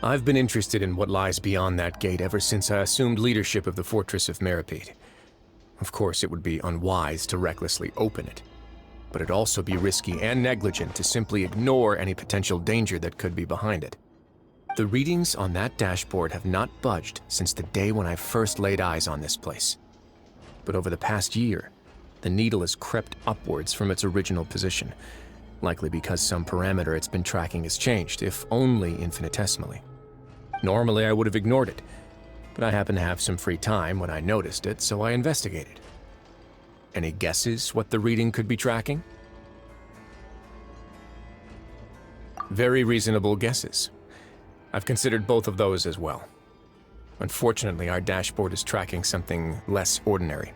I've been interested in what lies beyond that gate ever since I assumed leadership of the Fortress of Meripede. Of course, it would be unwise to recklessly open it, but it'd also be risky and negligent to simply ignore any potential danger that could be behind it. The readings on that dashboard have not budged since the day when I first laid eyes on this place. But over the past year, the needle has crept upwards from its original position, likely because some parameter it's been tracking has changed, if only infinitesimally. Normally, I would have ignored it, but I happened to have some free time when I noticed it, so I investigated. Any guesses what the reading could be tracking? Very reasonable guesses. I've considered both of those as well. Unfortunately, our dashboard is tracking something less ordinary.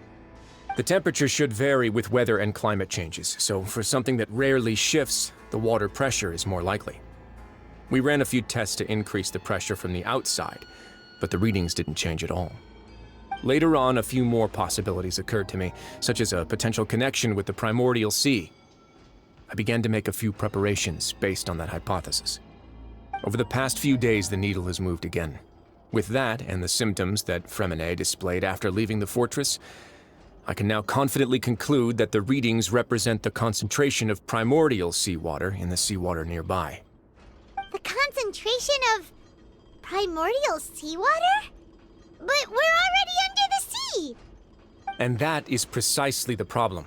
The temperature should vary with weather and climate changes, so for something that rarely shifts, the water pressure is more likely. We ran a few tests to increase the pressure from the outside, but the readings didn't change at all. Later on, a few more possibilities occurred to me, such as a potential connection with the Primordial Sea. I began to make a few preparations based on that hypothesis. Over the past few days, the needle has moved again. With that and the symptoms that Fremine displayed after leaving the fortress, I can now confidently conclude that the readings represent the concentration of primordial seawater in the seawater nearby. The concentration of primordial seawater? But we're already under the sea! And that is precisely the problem.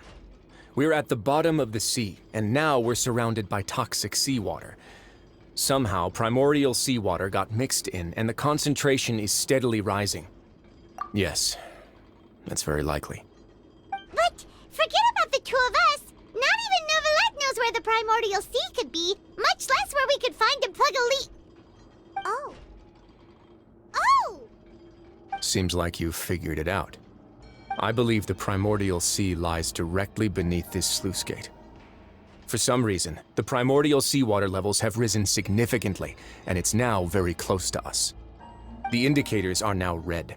We're at the bottom of the sea, and now we're surrounded by toxic seawater. Somehow, primordial seawater got mixed in, and the concentration is steadily rising. Yes, that's very likely. But forget about the two of us! Not even Novelette knows where the primordial sea could be, much less where we could find and plug a leak. Oh. Oh! Seems like you've figured it out. I believe the primordial sea lies directly beneath this sluice gate. For some reason, the primordial seawater levels have risen significantly, and it's now very close to us. The indicators are now red.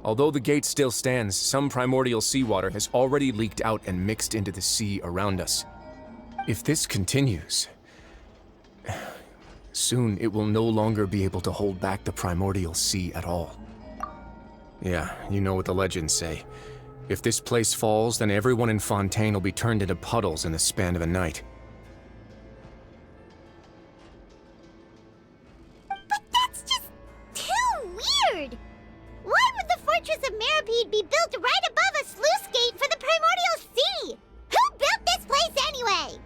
Although the gate still stands, some primordial seawater has already leaked out and mixed into the sea around us. If this continues, soon it will no longer be able to hold back the primordial sea at all. Yeah, you know what the legends say. If this place falls, then everyone in Fontaine will be turned into puddles in the span of a night. But that's just too weird! Why would the Fortress of Meripede be built right above a sluice gate for the Primordial Sea? Who built this place anyway?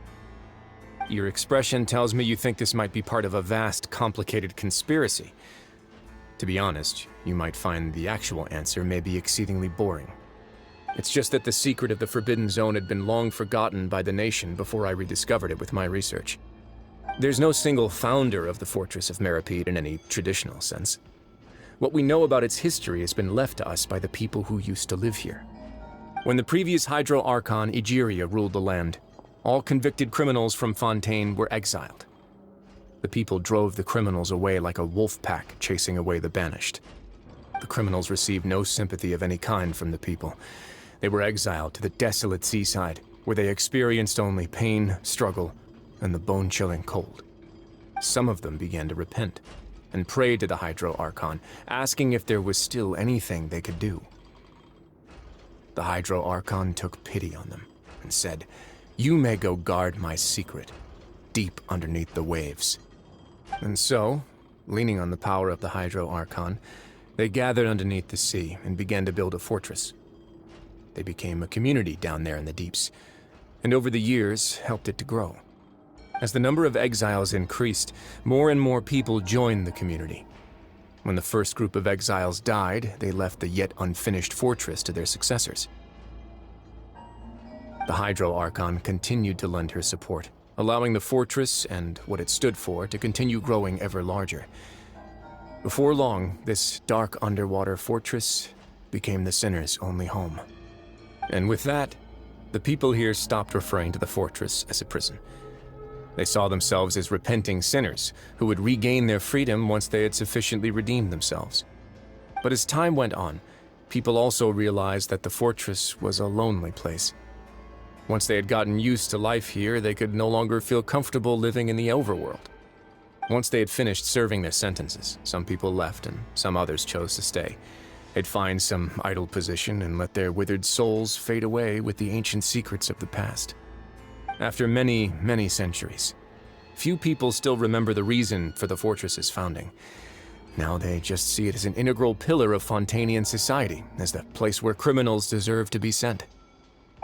Your expression tells me you think this might be part of a vast, complicated conspiracy. To be honest, you might find the actual answer may be exceedingly boring. It's just that the secret of the Forbidden Zone had been long forgotten by the nation before I rediscovered it with my research. There's no single founder of the Fortress of Meripede in any traditional sense. What we know about its history has been left to us by the people who used to live here. When the previous Hydro Archon Egeria ruled the land, all convicted criminals from Fontaine were exiled. The people drove the criminals away like a wolf pack chasing away the banished. The criminals received no sympathy of any kind from the people. They were exiled to the desolate seaside, where they experienced only pain, struggle, and the bone-chilling cold. Some of them began to repent, and prayed to the Hydro Archon, asking if there was still anything they could do. The Hydro Archon took pity on them, and said, "You may go guard my secret, deep underneath the waves." And so, leaning on the power of the Hydro Archon, they gathered underneath the sea and began to build a fortress. They became a community down there in the deeps, and over the years helped it to grow. As the number of exiles increased, more and more people joined the community. When the first group of exiles died, they left the yet unfinished fortress to their successors. The Hydro Archon continued to lend her support, allowing the fortress and what it stood for to continue growing ever larger. Before long, this dark underwater fortress became the sinner's only home. And with that, the people here stopped referring to the fortress as a prison. They saw themselves as repenting sinners who would regain their freedom once they had sufficiently redeemed themselves. But as time went on, people also realized that the fortress was a lonely place. Once they had gotten used to life here, they could no longer feel comfortable living in the overworld. Once they had finished serving their sentences, some people left and some others chose to stay. They'd find some idle position and let their withered souls fade away with the ancient secrets of the past. After many, many centuries, few people still remember the reason for the fortress's founding. Now they just see it as an integral pillar of Fontainian society, as the place where criminals deserve to be sent.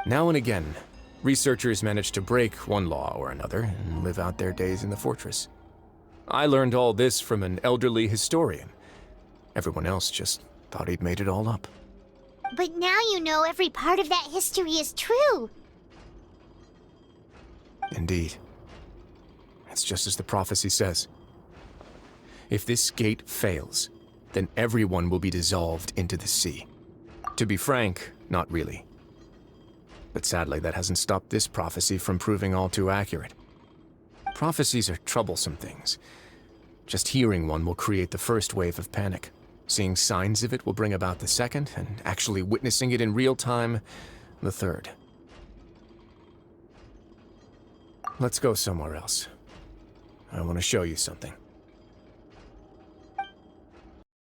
Now and again, researchers manage to break one law or another and live out their days in the fortress. I learned all this from an elderly historian. Everyone else just thought he'd made it all up. But now you know every part of that history is true. Indeed. It's just as the prophecy says. If this gate fails, then everyone will be dissolved into the sea. To be frank, not really. But sadly, that hasn't stopped this prophecy from proving all too accurate. Prophecies are troublesome things. Just hearing one will create the first wave of panic. Seeing signs of it will bring about the second, and actually witnessing it in real time, the third. Let's go somewhere else. I want to show you something.